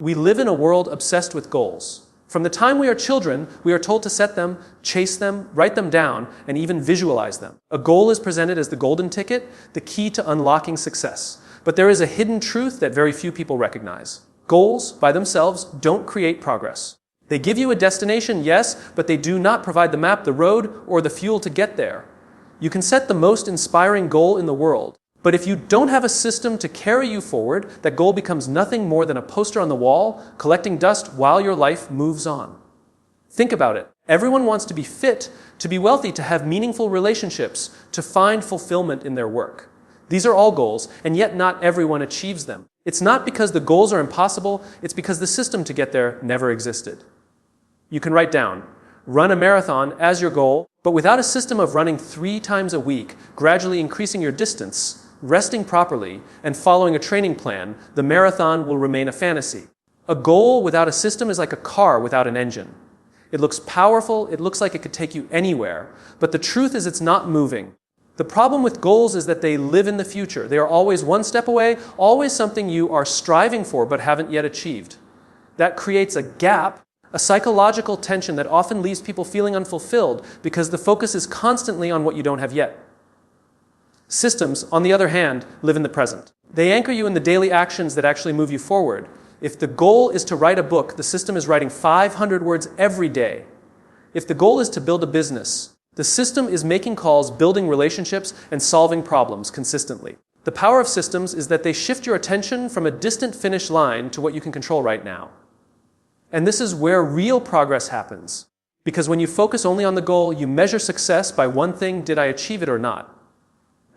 We live in a world obsessed with goals. From the time we are children, we are told to set them, chase them, write them down, and even visualize them. A goal is presented as the golden ticket, the key to unlocking success. But there is a hidden truth that very few people recognize. Goals, by themselves, don't create progress. They give you a destination, yes, but they do not provide the map, the road, or the fuel to get there. You can set the most inspiring goal in the world, but if you don't have a system to carry you forward, that goal becomes nothing more than a poster on the wall, collecting dust while your life moves on. Think about it. Everyone wants to be fit, to be wealthy, to have meaningful relationships, to find fulfillment in their work. These are all goals, and yet not everyone achieves them. It's not because the goals are impossible, it's because the system to get there never existed. You can write down, run a marathon as your goal, but without a system of running 3 times a week, gradually increasing your distance, resting properly, and following a training plan, the marathon will remain a fantasy. A goal without a system is like a car without an engine. It looks powerful, it looks like it could take you anywhere, but the truth is it's not moving. The problem with goals is that they live in the future. They are always one step away, always something you are striving for but haven't yet achieved. That creates a gap, a psychological tension that often leaves people feeling unfulfilled because the focus is constantly on what you don't have yet. Systems, on the other hand, live in the present. They anchor you in the daily actions that actually move you forward. If the goal is to write a book, the system is writing 500 words every day. If the goal is to build a business, the system is making calls, building relationships, and solving problems consistently. The power of systems is that they shift your attention from a distant finish line to what you can control right now. And this is where real progress happens. Because when you focus only on the goal, you measure success by one thing: did I achieve it or not?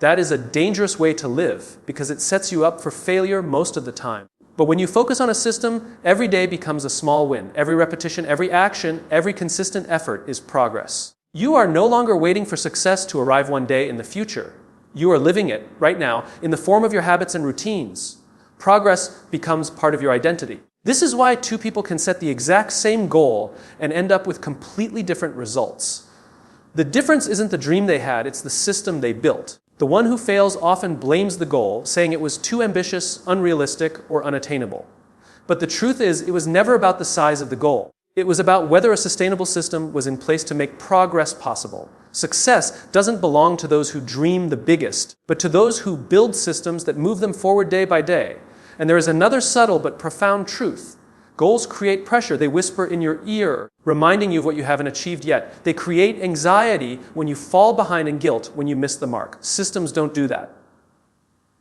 That is a dangerous way to live because it sets you up for failure most of the time. But when you focus on a system, every day becomes a small win. Every repetition, every action, every consistent effort is progress. You are no longer waiting for success to arrive one day in the future. You are living it right now in the form of your habits and routines. Progress becomes part of your identity. This is why 2 people can set the exact same goal and end up with completely different results. The difference isn't the dream they had, it's the system they built. The one who fails often blames the goal, saying it was too ambitious, unrealistic, or unattainable. But the truth is, it was never about the size of the goal. It was about whether a sustainable system was in place to make progress possible. Success doesn't belong to those who dream the biggest, but to those who build systems that move them forward day by day. And there is another subtle but profound truth. Goals create pressure. They whisper in your ear, reminding you of what you haven't achieved yet. They create anxiety when you fall behind and guilt when you miss the mark. Systems don't do that.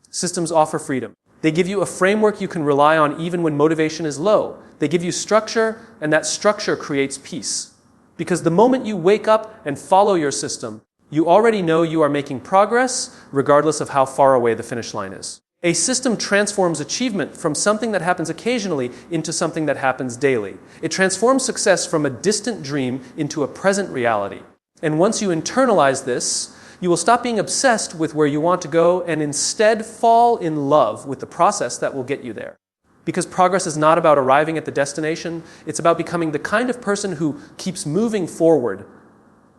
Systems offer freedom. They give you a framework you can rely on even when motivation is low. They give you structure, and that structure creates peace. Because the moment you wake up and follow your system, you already know you are making progress, regardless of how far away the finish line is. A system transforms achievement from something that happens occasionally into something that happens daily. It transforms success from a distant dream into a present reality. And once you internalize this, you will stop being obsessed with where you want to go and instead fall in love with the process that will get you there. Because progress is not about arriving at the destination, it's about becoming the kind of person who keeps moving forward.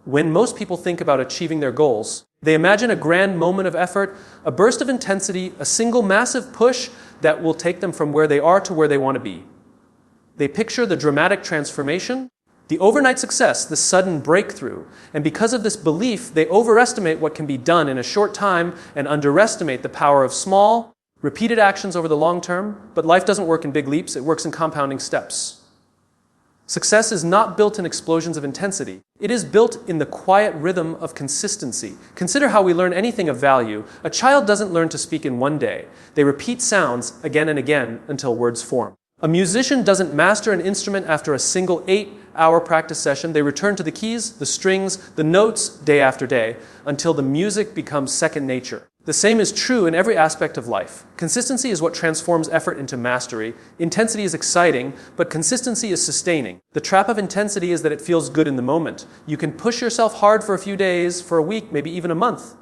When most people think about achieving their goals, they imagine a grand moment of effort, a burst of intensity, a single massive push that will take them from where they are to where they want to be. They picture the dramatic transformation, the overnight success, the sudden breakthrough. And because of this belief, they overestimate what can be done in a short time and underestimate the power of small, repeated actions over the long term. But life doesn't work in big leaps, it works in compounding steps. Success is not built in explosions of intensity. It is built in the quiet rhythm of consistency. Consider how we learn anything of value. A child doesn't learn to speak in one day. They repeat sounds again and again until words form. A musician doesn't master an instrument after a single 8-hour practice session. They return to the keys, the strings, the notes day after day until the music becomes second nature. The same is true in every aspect of life. Consistency is what transforms effort into mastery. Intensity is exciting, but consistency is sustaining. The trap of intensity is that it feels good in the moment. You can push yourself hard for a few days, for a week, maybe even a month.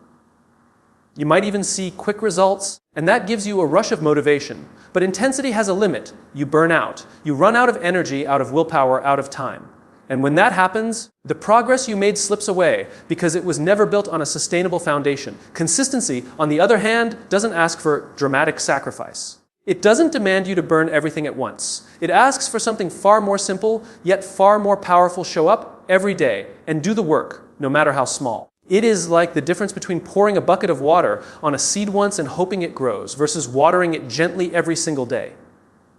You might even see quick results, and that gives you a rush of motivation. But intensity has a limit. You burn out. You run out of energy, out of willpower, out of time. And when that happens, the progress you made slips away because it was never built on a sustainable foundation. Consistency, on the other hand, doesn't ask for dramatic sacrifice. It doesn't demand you to burn everything at once. It asks for something far more simple, yet far more powerful. Show up every day and do the work, no matter how small. It is like the difference between pouring a bucket of water on a seed once and hoping it grows versus watering it gently every single day.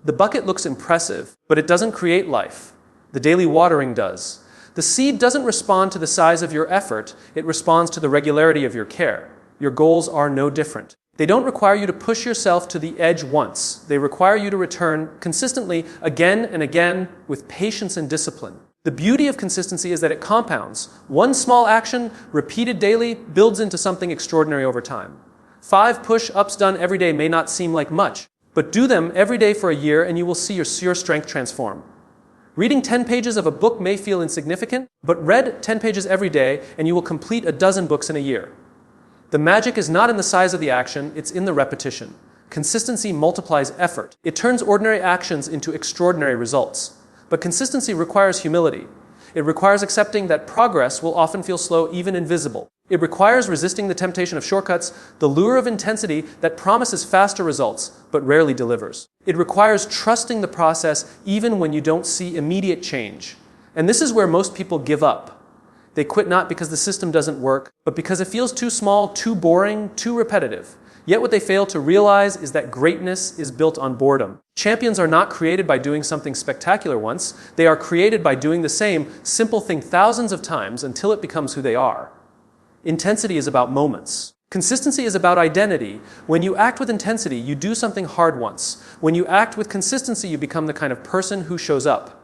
The bucket looks impressive, but it doesn't create life. The daily watering does. The seed doesn't respond to the size of your effort, it responds to the regularity of your care. Your goals are no different. They don't require you to push yourself to the edge once. They require you to return consistently again and again with patience and discipline. The beauty of consistency is that it compounds. One small action, repeated daily, builds into something extraordinary over time. 5 push-ups done every day may not seem like much, but do them every day for a year and you will see your strength transform. Reading 10 pages of a book may feel insignificant, but read 10 pages every day and you will complete a dozen books in a year. The magic is not in the size of the action, it's in the repetition. Consistency multiplies effort. It turns ordinary actions into extraordinary results. But consistency requires humility. It requires accepting that progress will often feel slow, even invisible. It requires resisting the temptation of shortcuts, the lure of intensity that promises faster results, but rarely delivers. It requires trusting the process even when you don't see immediate change. And this is where most people give up. They quit not because the system doesn't work, but because it feels too small, too boring, too repetitive. Yet what they fail to realize is that greatness is built on boredom. Champions are not created by doing something spectacular once. They are created by doing the same simple thing thousands of times until it becomes who they are. Intensity is about moments. Consistency is about identity. When you act with intensity, you do something hard once. When you act with consistency, you become the kind of person who shows up.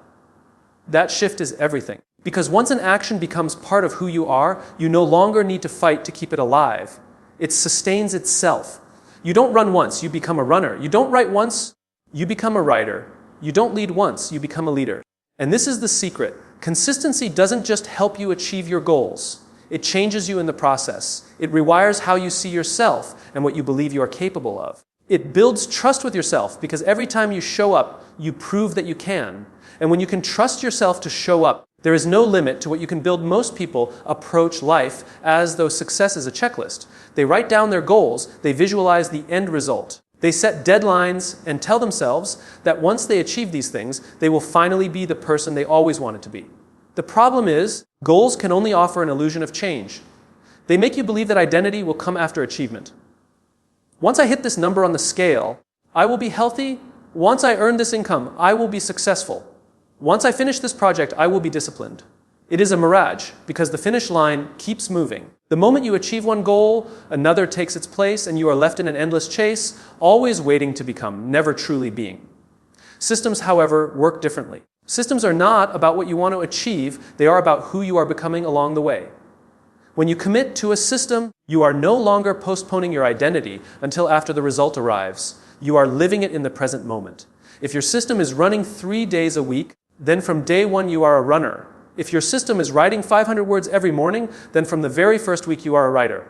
That shift is everything. Because once an action becomes part of who you are, you no longer need to fight to keep it alive. It sustains itself. You don't run once, you become a runner. You don't write once, you become a writer. You don't lead once, you become a leader. And this is the secret. Consistency doesn't just help you achieve your goals. It changes you in the process. It rewires how you see yourself and what you believe you are capable of. It builds trust with yourself because every time you show up, you prove that you can. And when you can trust yourself to show up, there is no limit to what you can build. Most people approach life as though success is a checklist. They write down their goals, they visualize the end result. They set deadlines and tell themselves that once they achieve these things, they will finally be the person they always wanted to be. The problem is, goals can only offer an illusion of change. They make you believe that identity will come after achievement. Once I hit this number on the scale, I will be healthy. Once I earn this income, I will be successful. Once I finish this project, I will be disciplined. It is a mirage because the finish line keeps moving. The moment you achieve one goal, another takes its place and you are left in an endless chase, always waiting to become, never truly being. Systems, however, work differently. Systems are not about what you want to achieve, they are about who you are becoming along the way. When you commit to a system, you are no longer postponing your identity until after the result arrives. You are living it in the present moment. If your system is running 3 days a week, then from day one you are a runner. If your system is writing 500 words every morning, then from the very first week you are a writer.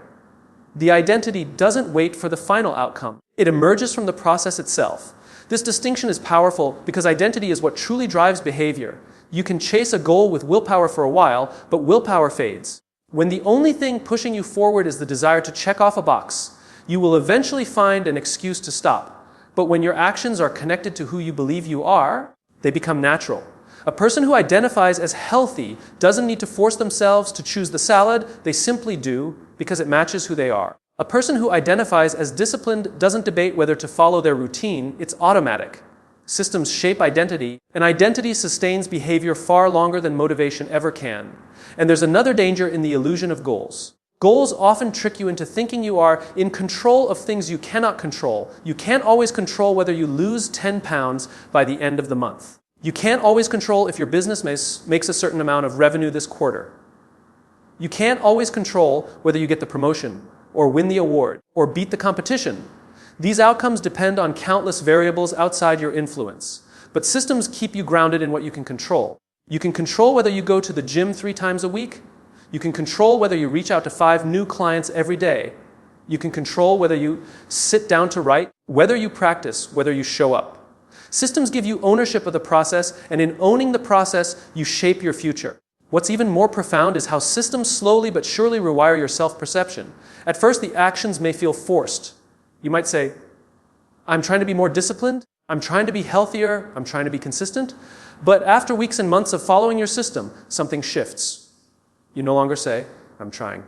The identity doesn't wait for the final outcome. It emerges from the process itself. This distinction is powerful because identity is what truly drives behavior. You can chase a goal with willpower for a while, but willpower fades. When the only thing pushing you forward is the desire to check off a box, you will eventually find an excuse to stop. But when your actions are connected to who you believe you are, they become natural. A person who identifies as healthy doesn't need to force themselves to choose the salad, they simply do because it matches who they are. A person who identifies as disciplined doesn't debate whether to follow their routine, it's automatic. Systems shape identity, and identity sustains behavior far longer than motivation ever can. And there's another danger in the illusion of goals. Goals often trick you into thinking you are in control of things you cannot control. You can't always control whether you lose 10 pounds by the end of the month. You can't always control if your business makes a certain amount of revenue this quarter. You can't always control whether you get the promotion, or win the award, or beat the competition. These outcomes depend on countless variables outside your influence. But systems keep you grounded in what you can control. You can control whether you go to the gym 3 times a week. You can control whether you reach out to 5 new clients every day. You can control whether you sit down to write, whether you practice, whether you show up. Systems give you ownership of the process, and in owning the process, you shape your future. What's even more profound is how systems slowly but surely rewire your self-perception. At first, the actions may feel forced. You might say, I'm trying to be more disciplined. I'm trying to be healthier. I'm trying to be consistent. But after weeks and months of following your system, something shifts. You no longer say, I'm trying.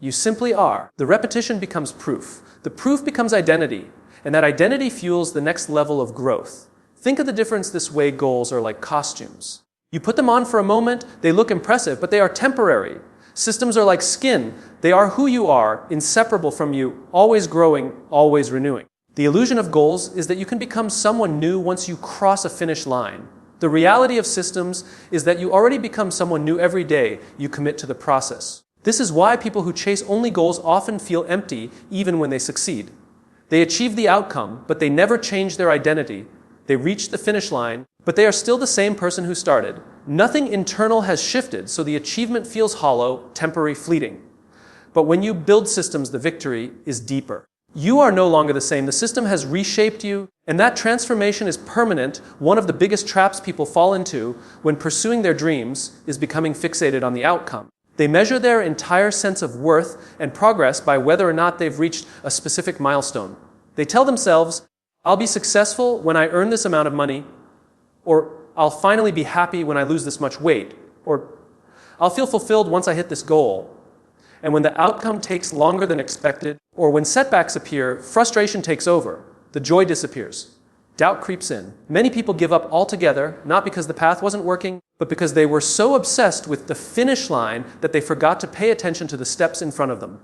You simply are. The repetition becomes proof. The proof becomes identity. And that identity fuels the next level of growth. Think of the difference this way. Goals are like costumes. You put them on for a moment, they look impressive, but they are temporary. Systems are like skin. They are who you are, inseparable from you, always growing, always renewing. The illusion of goals is that you can become someone new once you cross a finish line. The reality of systems is that you already become someone new every day you commit to the process. This is why people who chase only goals often feel empty even when they succeed. They achieve the outcome, but they never change their identity. They reach the finish line, but they are still the same person who started. Nothing internal has shifted, so the achievement feels hollow, temporary, fleeting. But when you build systems, the victory is deeper. You are no longer the same. The system has reshaped you, and that transformation is permanent. One of the biggest traps people fall into when pursuing their dreams is becoming fixated on the outcome. They measure their entire sense of worth and progress by whether or not they've reached a specific milestone. They tell themselves, I'll be successful when I earn this amount of money, or I'll finally be happy when I lose this much weight, or I'll feel fulfilled once I hit this goal. And when the outcome takes longer than expected, or when setbacks appear, frustration takes over. The joy disappears. Doubt creeps in. Many people give up altogether, not because the path wasn't working, but because they were so obsessed with the finish line that they forgot to pay attention to the steps in front of them.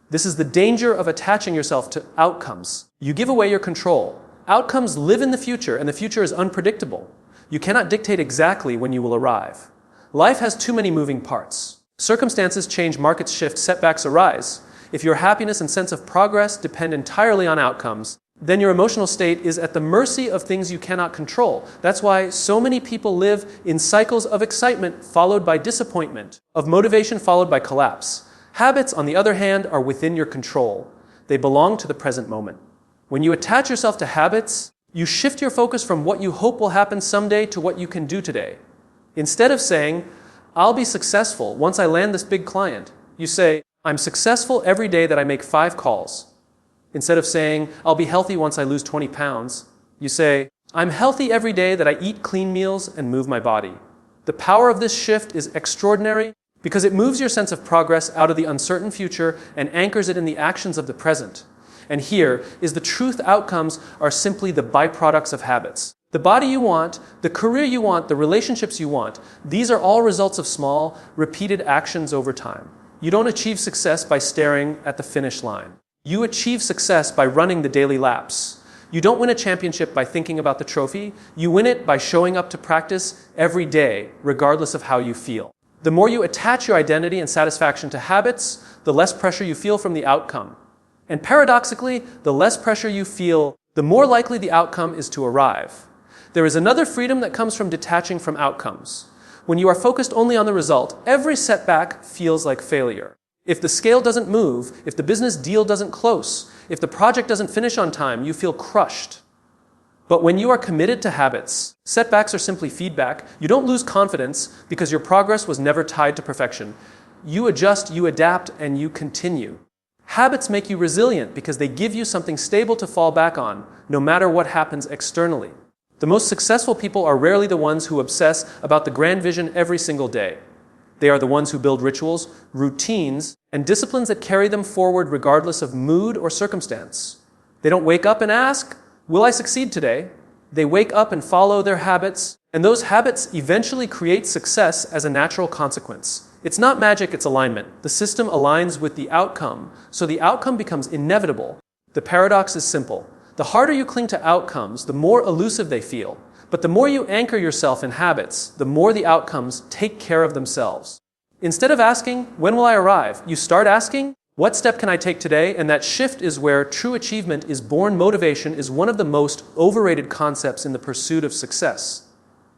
This is the danger of attaching yourself to outcomes. You give away your control. Outcomes live in the future, and the future is unpredictable. You cannot dictate exactly when you will arrive. Life has too many moving parts. Circumstances change, markets shift, setbacks arise. If your happiness and sense of progress depend entirely on outcomes, then your emotional state is at the mercy of things you cannot control. That's why so many people live in cycles of excitement followed by disappointment, of motivation followed by collapse. Habits, on the other hand, are within your control. They belong to the present moment. When you attach yourself to habits, you shift your focus from what you hope will happen someday to what you can do today. Instead of saying, I'll be successful once I land this big client, you say, I'm successful every day that I make 5 calls. Instead of saying, I'll be healthy once I lose 20 pounds, you say, I'm healthy every day that I eat clean meals and move my body. The power of this shift is extraordinary because it moves your sense of progress out of the uncertain future and anchors it in the actions of the present. And here is the truth: outcomes are simply the byproducts of habits. The body you want, the career you want, the relationships you want, these are all results of small, repeated actions over time. You don't achieve success by staring at the finish line. You achieve success by running the daily laps. You don't win a championship by thinking about the trophy. You win it by showing up to practice every day, regardless of how you feel. The more you attach your identity and satisfaction to habits, the less pressure you feel from the outcome. And paradoxically, the less pressure you feel, the more likely the outcome is to arrive. There is another freedom that comes from detaching from outcomes. When you are focused only on the result, every setback feels like failure. If the scale doesn't move, if the business deal doesn't close, if the project doesn't finish on time, you feel crushed. But when you are committed to habits, setbacks are simply feedback. You don't lose confidence because your progress was never tied to perfection. You adjust, you adapt, and you continue. Habits make you resilient because they give you something stable to fall back on, no matter what happens externally. The most successful people are rarely the ones who obsess about the grand vision every single day. They are the ones who build rituals, routines, and disciplines that carry them forward regardless of mood or circumstance. They don't wake up and ask, will I succeed today? They wake up and follow their habits, and those habits eventually create success as a natural consequence. It's not magic, it's alignment. The system aligns with the outcome, so the outcome becomes inevitable. The paradox is simple. The harder you cling to outcomes, the more elusive they feel. But the more you anchor yourself in habits, the more the outcomes take care of themselves. Instead of asking, when will I arrive? You start asking, what step can I take today? And that shift is where true achievement is born. Motivation is one of the most overrated concepts in the pursuit of success.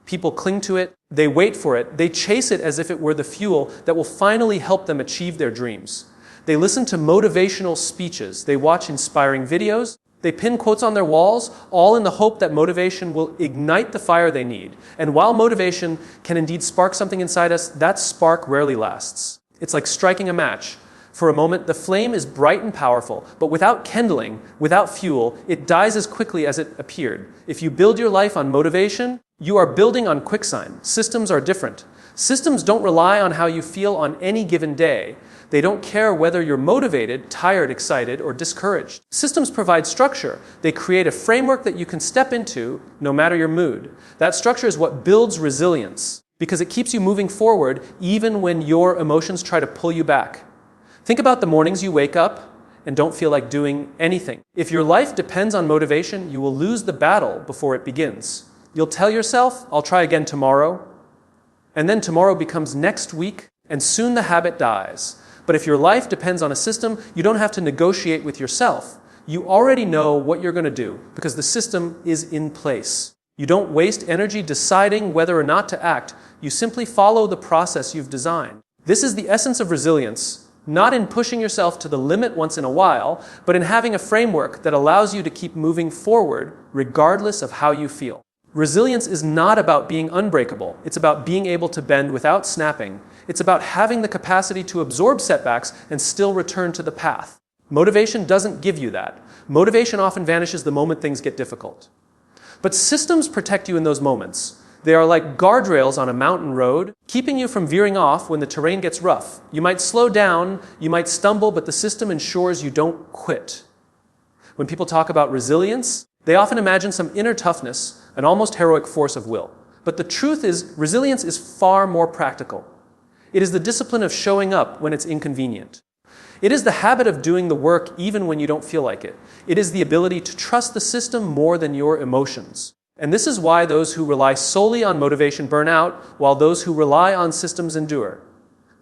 People cling to it, they wait for it, they chase it as if it were the fuel that will finally help them achieve their dreams. They listen to motivational speeches, they watch inspiring videos, they pin quotes on their walls, all in the hope that motivation will ignite the fire they need. And while motivation can indeed spark something inside us, that spark rarely lasts. It's like striking a match. For a moment, the flame is bright and powerful, but without kindling, without fuel, it dies as quickly as it appeared. If you build your life on motivation, you are building on quicksand. Systems are different. Systems don't rely on how you feel on any given day. They don't care whether you're motivated, tired, excited, or discouraged. Systems provide structure. They create a framework that you can step into no matter your mood. That structure is what builds resilience, because it keeps you moving forward even when your emotions try to pull you back. Think about the mornings you wake up and don't feel like doing anything. If your life depends on motivation, you will lose the battle before it begins. You'll tell yourself, I'll try again tomorrow, and then tomorrow becomes next week, and soon the habit dies. But if your life depends on a system, you don't have to negotiate with yourself. You already know what you're going to do because the system is in place. You don't waste energy deciding whether or not to act. You simply follow the process you've designed. This is the essence of resilience, not in pushing yourself to the limit once in a while, but in having a framework that allows you to keep moving forward regardless of how you feel. Resilience is not about being unbreakable. It's about being able to bend without snapping. It's about having the capacity to absorb setbacks and still return to the path. Motivation doesn't give you that. Motivation often vanishes the moment things get difficult. But systems protect you in those moments. They are like guardrails on a mountain road, keeping you from veering off when the terrain gets rough. You might slow down, you might stumble, but the system ensures you don't quit. When people talk about resilience, they often imagine some inner toughness, an almost heroic force of will. But the truth is, resilience is far more practical. It is the discipline of showing up when it's inconvenient. It is the habit of doing the work even when you don't feel like it. It is the ability to trust the system more than your emotions. And this is why those who rely solely on motivation burn out, while those who rely on systems endure.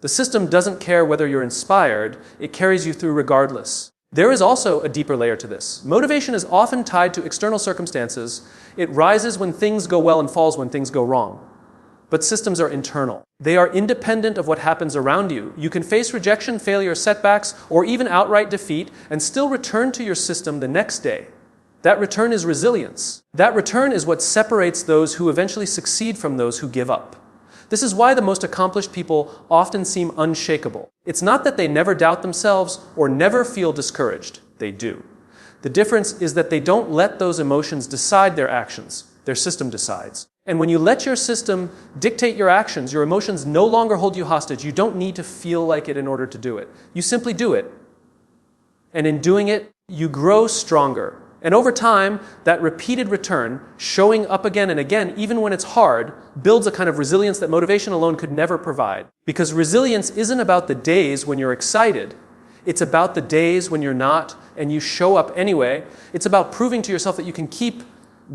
The system doesn't care whether you're inspired, it carries you through regardless. There is also a deeper layer to this. Motivation is often tied to external circumstances. It rises when things go well and falls when things go wrong. But systems are internal. They are independent of what happens around you. You can face rejection, failure, setbacks, or even outright defeat and still return to your system the next day. That return is resilience. That return is what separates those who eventually succeed from those who give up. This is why the most accomplished people often seem unshakable. It's not that they never doubt themselves or never feel discouraged. They do. The difference is that they don't let those emotions decide their actions. Their system decides. And when you let your system dictate your actions, your emotions no longer hold you hostage. You don't need to feel like it in order to do it. You simply do it. And in doing it, you grow stronger. And over time, that repeated return, showing up again and again, even when it's hard, builds a kind of resilience that motivation alone could never provide. Because resilience isn't about the days when you're excited. It's about the days when you're not, and you show up anyway. It's about proving to yourself that you can keep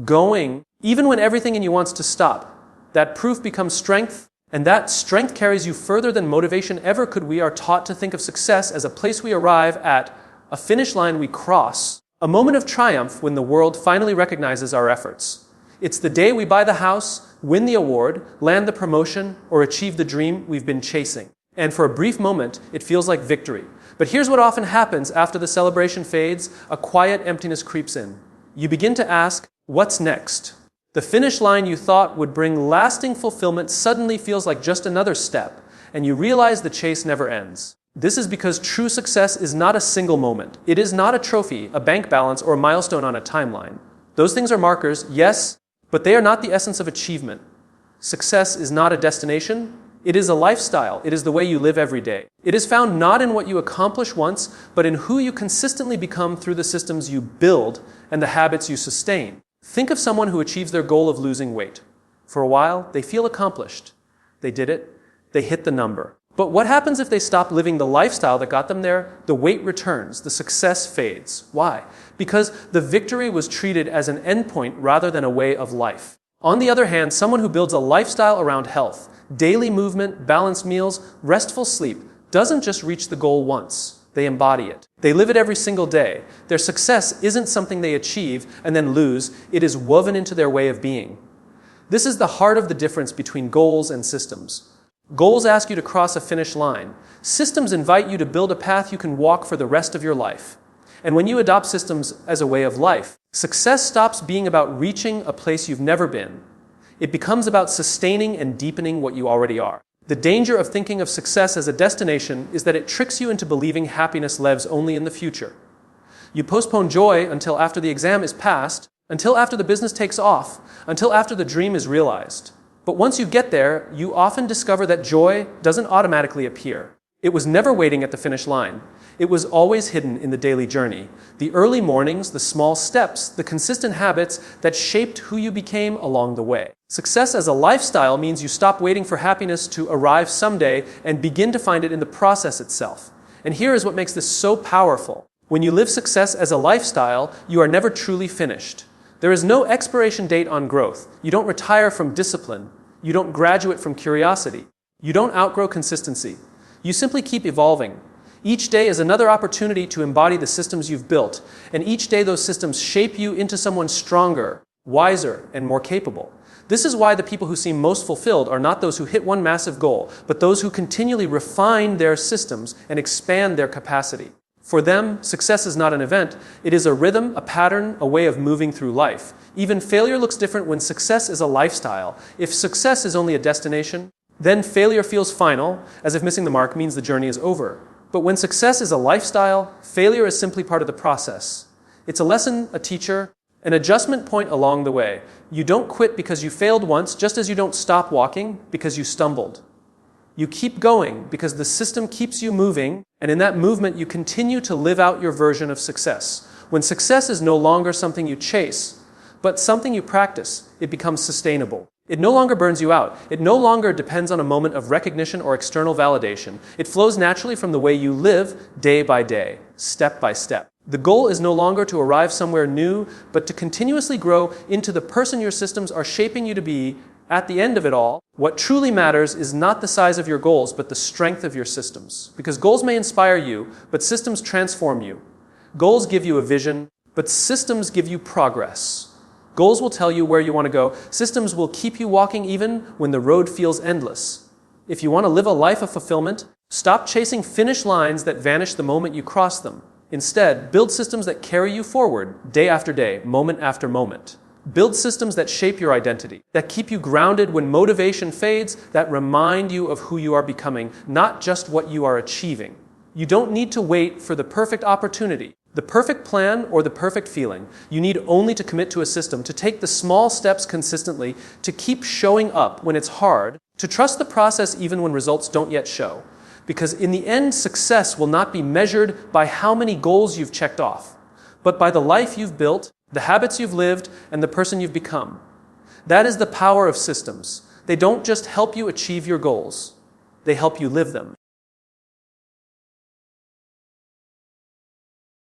going, even when everything in you wants to stop. That proof becomes strength, and that strength carries you further than motivation ever could. We are taught to think of success as a place we arrive at, a finish line we cross. A moment of triumph when the world finally recognizes our efforts. It's the day we buy the house, win the award, land the promotion, or achieve the dream we've been chasing. And for a brief moment, it feels like victory. But here's what often happens after the celebration fades: a quiet emptiness creeps in. You begin to ask, what's next? The finish line you thought would bring lasting fulfillment suddenly feels like just another step, and you realize the chase never ends. This is because true success is not a single moment. It is not a trophy, a bank balance, or a milestone on a timeline. Those things are markers, yes, but they are not the essence of achievement. Success is not a destination. It is a lifestyle. It is the way you live every day. It is found not in what you accomplish once, but in who you consistently become through the systems you build and the habits you sustain. Think of someone who achieves their goal of losing weight. For a while, they feel accomplished. They did it. They hit the number. But what happens if they stop living the lifestyle that got them there? The weight returns, the success fades. Why? Because the victory was treated as an endpoint rather than a way of life. On the other hand, someone who builds a lifestyle around health, daily movement, balanced meals, restful sleep, doesn't just reach the goal once. They embody it. They live it every single day. Their success isn't something they achieve and then lose. It is woven into their way of being. This is the heart of the difference between goals and systems. Goals ask you to cross a finish line. Systems invite you to build a path you can walk for the rest of your life. And when you adopt systems as a way of life, success stops being about reaching a place you've never been. It becomes about sustaining and deepening what you already are. The danger of thinking of success as a destination is that it tricks you into believing happiness lives only in the future. You postpone joy until after the exam is passed, until after the business takes off, until after the dream is realized. But once you get there, you often discover that joy doesn't automatically appear. It was never waiting at the finish line. It was always hidden in the daily journey. The early mornings, the small steps, the consistent habits that shaped who you became along the way. Success as a lifestyle means you stop waiting for happiness to arrive someday and begin to find it in the process itself. And here is what makes this so powerful. When you live success as a lifestyle, you are never truly finished. There is no expiration date on growth. You don't retire from discipline. You don't graduate from curiosity. You don't outgrow consistency. You simply keep evolving. Each day is another opportunity to embody the systems you've built, and each day those systems shape you into someone stronger, wiser, and more capable. This is why the people who seem most fulfilled are not those who hit one massive goal, but those who continually refine their systems and expand their capacity. For them, success is not an event, it is a rhythm, a pattern, a way of moving through life. Even failure looks different when success is a lifestyle. If success is only a destination, then failure feels final, as if missing the mark means the journey is over. But when success is a lifestyle, failure is simply part of the process. It's a lesson, a teacher, an adjustment point along the way. You don't quit because you failed once, just as you don't stop walking because you stumbled. You keep going because the system keeps you moving, and in that movement you continue to live out your version of success. When success is no longer something you chase, but something you practice, it becomes sustainable. It no longer burns you out. It no longer depends on a moment of recognition or external validation. It flows naturally from the way you live day by day, step by step. The goal is no longer to arrive somewhere new, but to continuously grow into the person your systems are shaping you to be. At the end of it all, what truly matters is not the size of your goals, but the strength of your systems. Because goals may inspire you, but systems transform you. Goals give you a vision, but systems give you progress. Goals will tell you where you want to go. Systems will keep you walking even when the road feels endless. If you want to live a life of fulfillment, stop chasing finish lines that vanish the moment you cross them. Instead, build systems that carry you forward day after day, moment after moment. Build systems that shape your identity, that keep you grounded when motivation fades, that remind you of who you are becoming, not just what you are achieving. You don't need to wait for the perfect opportunity, the perfect plan, or the perfect feeling. You need only to commit to a system, to take the small steps consistently, to keep showing up when it's hard, to trust the process even when results don't yet show. Because in the end, success will not be measured by how many goals you've checked off, but by the life you've built, the habits you've lived, and the person you've become. That is the power of systems. They don't just help you achieve your goals, they help you live them.